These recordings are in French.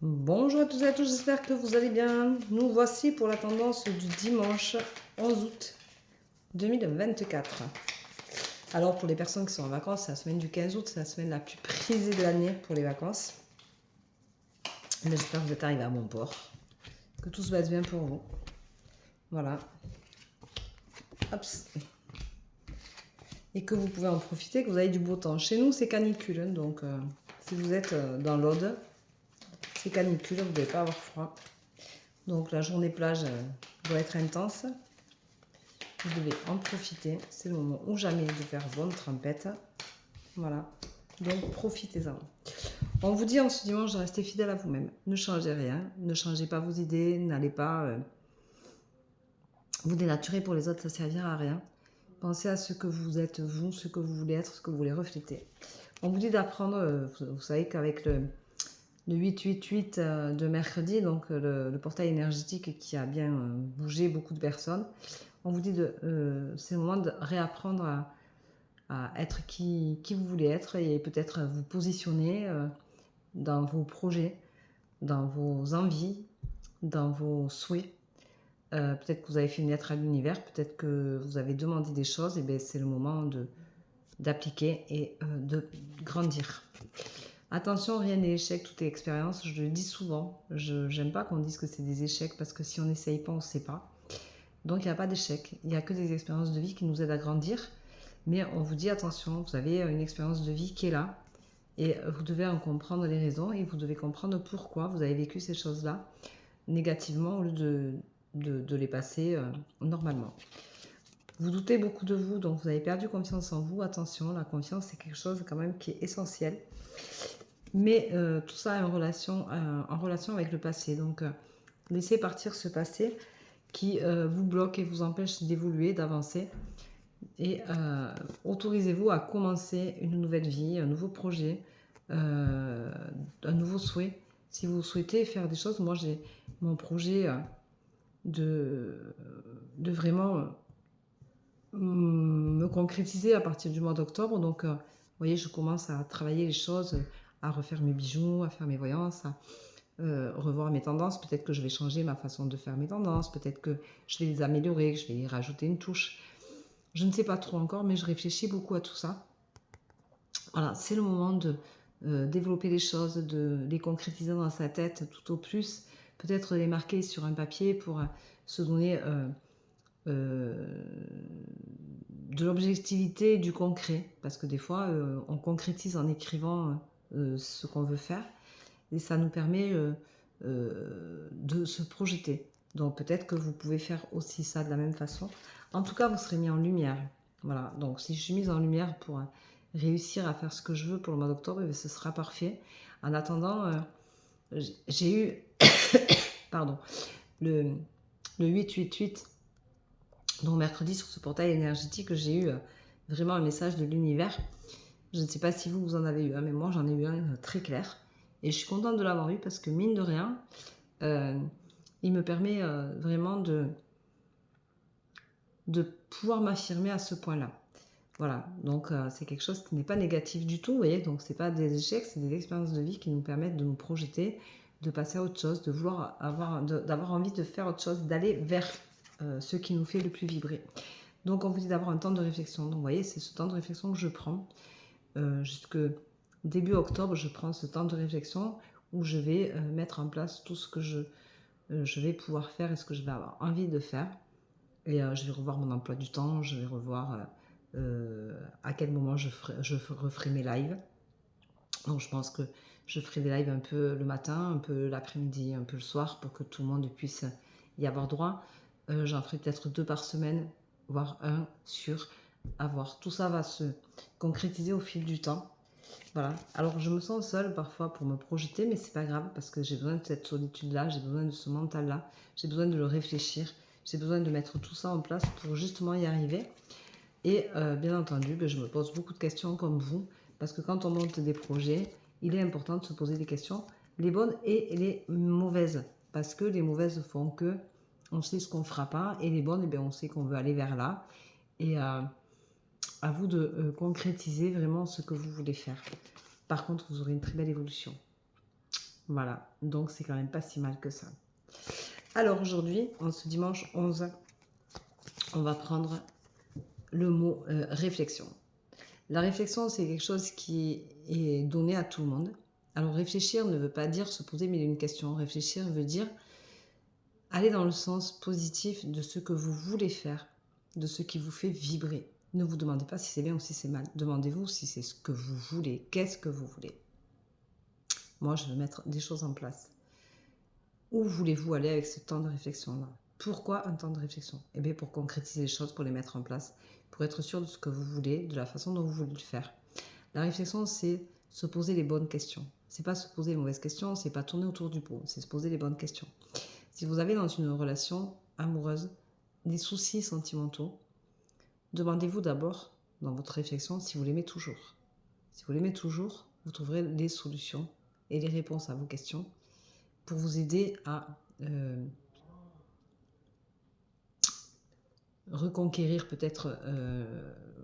Bonjour à tous et à tous, j'espère que vous allez bien. Nous voici pour la tendance du dimanche 11 août 2024. Alors pour les personnes qui sont en vacances, c'est la semaine du 15 août, c'est la semaine la plus prisée de l'année pour les vacances. J'espère que vous êtes arrivés à bon port, que tout se passe bien pour vous. Voilà. Hop. Et que vous pouvez en profiter, que vous avez du beau temps. Chez nous, c'est canicule, hein, donc si vous êtes dans l'Aude, c'est canicule, vous ne devez pas avoir froid. Donc la journée plage doit être intense. Vous devez en profiter. C'est le moment ou jamais de faire bonne trempette. Voilà. Donc profitez-en. On vous dit en ce dimanche de rester fidèle à vous-même. Ne changez rien. Ne changez pas vos idées. N'allez pas vous dénaturer pour les autres. Ça ne servira à rien. Pensez à ce que vous êtes vous, ce que vous voulez être, ce que vous voulez refléter. On vous dit d'apprendre. Vous savez qu'avec le 888 de mercredi, donc le portail énergétique qui a bien bougé beaucoup de personnes, on vous dit c'est le moment de réapprendre à être qui vous voulez être et peut-être vous positionner dans vos projets, dans vos envies, dans vos souhaits. Peut-être que vous avez fait une lettre à l'univers, peut-être que vous avez demandé des choses, et bien c'est le moment d'appliquer et de grandir. Attention, rien n'est échec, tout est expérience. Je le dis souvent. Je n'aime pas qu'on dise que c'est des échecs parce que si on n'essaye pas, on ne sait pas. Donc il n'y a pas d'échec. Il n'y a que des expériences de vie qui nous aident à grandir. Mais on vous dit attention, vous avez une expérience de vie qui est là. Et vous devez en comprendre les raisons et vous devez comprendre pourquoi vous avez vécu ces choses-là négativement au lieu de les passer normalement. Vous doutez beaucoup de vous, donc vous avez perdu confiance en vous. Attention, la confiance, c'est quelque chose quand même qui est essentiel. Mais tout ça est en relation avec le passé. Donc, laissez partir ce passé qui vous bloque et vous empêche d'évoluer, d'avancer. Et autorisez-vous à commencer une nouvelle vie, un nouveau projet, un nouveau souhait. Si vous souhaitez faire des choses, moi j'ai mon projet de vraiment me concrétiser à partir du mois d'octobre. Donc, vous voyez, je commence à travailler les choses, à refaire mes bijoux, à faire mes voyances, à revoir mes tendances. Peut-être que je vais changer ma façon de faire mes tendances, peut-être que je vais les améliorer, que je vais y rajouter une touche. Je ne sais pas trop encore, mais je réfléchis beaucoup à tout ça. Voilà, c'est le moment de développer les choses, de les concrétiser dans sa tête tout au plus. Peut-être les marquer sur un papier pour se donner de l'objectivité, du concret. Parce que des fois, on concrétise en écrivant ce qu'on veut faire. Et ça nous permet de se projeter. Donc peut-être que vous pouvez faire aussi ça de la même façon. En tout cas, vous serez mis en lumière. Voilà, donc si je suis mise en lumière pour réussir à faire ce que je veux pour le mois d'octobre, ce sera parfait. En attendant, j'ai eu pardon, le 888, donc mercredi sur ce portail énergétique, j'ai eu vraiment un message de l'univers. Je ne sais pas si vous en avez eu un, mais moi j'en ai eu un très clair. Et je suis contente de l'avoir eu parce que mine de rien, il me permet vraiment de pouvoir m'affirmer à ce point-là. Voilà, donc c'est quelque chose qui n'est pas négatif du tout, vous voyez, donc c'est pas des échecs, c'est des expériences de vie qui nous permettent de nous projeter, de passer à autre chose, de vouloir d'avoir envie de faire autre chose, d'aller vers ce qui nous fait le plus vibrer. Donc on vous dit d'avoir un temps de réflexion. Donc vous voyez, c'est ce temps de réflexion que je prends. Jusque début octobre, je prends ce temps de réflexion où je vais mettre en place tout ce que je vais pouvoir faire et ce que je vais avoir envie de faire. Et je vais revoir mon emploi du temps, je vais revoir à quel moment je referai mes lives. Donc je pense que je ferai des lives un peu le matin, un peu l'après-midi, un peu le soir pour que tout le monde puisse y avoir droit. J'en ferai peut-être 2 par semaine, voire 1 sur avoir. Tout ça va se concrétiser au fil du temps. Voilà. Alors je me sens seule parfois pour me projeter, mais c'est pas grave parce que j'ai besoin de cette solitude-là, j'ai besoin de ce mental-là, j'ai besoin de le réfléchir, j'ai besoin de mettre tout ça en place pour justement y arriver. Et bien entendu, je me pose beaucoup de questions comme vous, parce que quand on monte des projets, il est important de se poser des questions, les bonnes et les mauvaises, parce que les mauvaises font que on sait ce qu'on ne fera pas, et les bonnes, on sait qu'on veut aller vers là. Et à vous de concrétiser vraiment ce que vous voulez faire. Par contre, vous aurez une très belle évolution. Voilà, donc c'est quand même pas si mal que ça. Alors aujourd'hui, en ce dimanche 11, on va prendre le mot réflexion. La réflexion, c'est quelque chose qui est donné à tout le monde. Alors réfléchir ne veut pas dire se poser mille et une questions. Réfléchir veut dire aller dans le sens positif de ce que vous voulez faire, de ce qui vous fait vibrer. Ne vous demandez pas si c'est bien ou si c'est mal. Demandez-vous si c'est ce que vous voulez. Qu'est-ce que vous voulez? Moi, je veux mettre des choses en place. Où voulez-vous aller avec ce temps de réflexion-là? Pourquoi un temps de réflexion? Eh bien, pour concrétiser les choses, pour les mettre en place, pour être sûr de ce que vous voulez, de la façon dont vous voulez le faire. La réflexion, c'est se poser les bonnes questions. C'est pas se poser les mauvaises questions, c'est pas tourner autour du pot, c'est se poser les bonnes questions. Si vous avez dans une relation amoureuse des soucis sentimentaux, demandez-vous d'abord dans votre réflexion si vous l'aimez toujours. Si vous l'aimez toujours, vous trouverez les solutions et les réponses à vos questions pour vous aider à reconquérir peut-être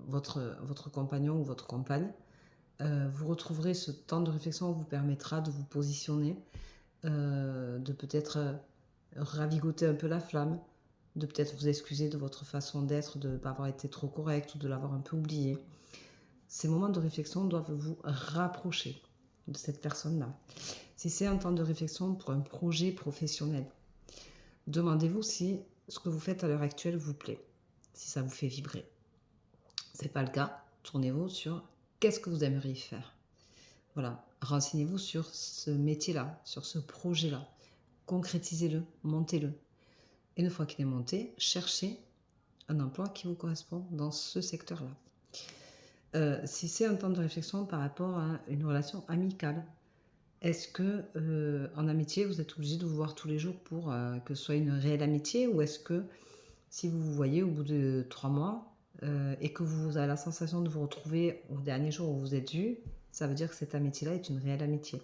votre compagnon ou votre compagne. Vous retrouverez ce temps de réflexion qui vous permettra de vous positionner, de peut-être ravigoter un peu la flamme, de peut-être vous excuser de votre façon d'être, de ne pas avoir été trop correct ou de l'avoir un peu oublié. Ces moments de réflexion doivent vous rapprocher de cette personne-là. Si c'est un temps de réflexion pour un projet professionnel, demandez-vous si ce que vous faites à l'heure actuelle vous plaît, si ça vous fait vibrer. Ce n'est pas le cas, tournez-vous sur qu'est-ce que vous aimeriez faire. Voilà, renseignez-vous sur ce métier-là, sur ce projet-là. Concrétisez-le, montez-le. Et une fois qu'il est monté, cherchez un emploi qui vous correspond dans ce secteur-là. Si c'est un temps de réflexion par rapport à une relation amicale, est-ce que en amitié, vous êtes obligé de vous voir tous les jours pour que ce soit une réelle amitié, ou est-ce que si vous vous voyez au bout de 3 mois et que vous avez la sensation de vous retrouver au dernier jour où vous êtes vus, ça veut dire que cette amitié-là est une réelle amitié.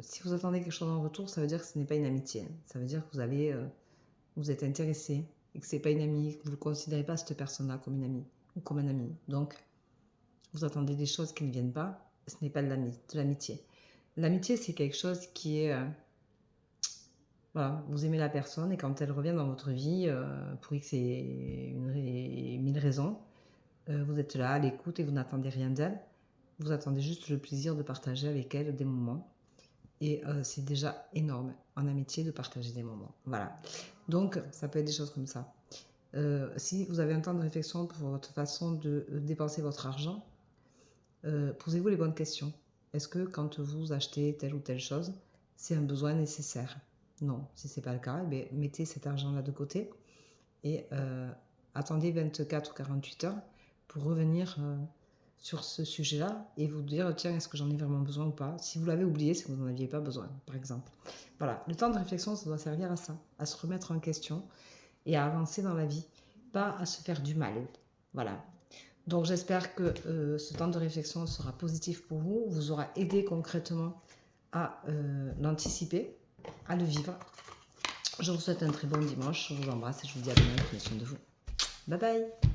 Si vous attendez quelque chose en retour, ça veut dire que ce n'est pas une amitié. Ça veut dire que vous êtes intéressé et que ce n'est pas une amie, que vous ne considérez pas cette personne-là comme une amie ou comme un ami. Donc, vous attendez des choses qui ne viennent pas, ce n'est pas de l'amitié. L'amitié, c'est quelque chose qui est... voilà, vous aimez la personne et quand elle revient dans votre vie, pour X et 1000 raisons, vous êtes là à l'écoute et vous n'attendez rien d'elle. Vous attendez juste le plaisir de partager avec elle des moments. Et c'est déjà énorme en amitié de partager des moments. Voilà. Donc, ça peut être des choses comme ça. Si vous avez un temps de réflexion pour votre façon de dépenser votre argent, posez-vous les bonnes questions. Est-ce que quand vous achetez telle ou telle chose, c'est un besoin nécessaire? Non. Si ce n'est pas le cas, eh bien, mettez cet argent-là de côté et attendez 24 ou 48 heures pour revenir sur ce sujet-là et vous dire, tiens, est-ce que j'en ai vraiment besoin ou pas? Si vous l'avez oublié, c'est que vous n'en aviez pas besoin, par exemple. Voilà, le temps de réflexion, ça doit servir à ça, à se remettre en question et à avancer dans la vie, pas à se faire du mal. Voilà. Donc j'espère que ce temps de réflexion sera positif pour vous, vous aura aidé concrètement à l'anticiper, à le vivre. Je vous souhaite un très bon dimanche, je vous embrasse et je vous dis à demain, prenez soin de vous. Bye bye.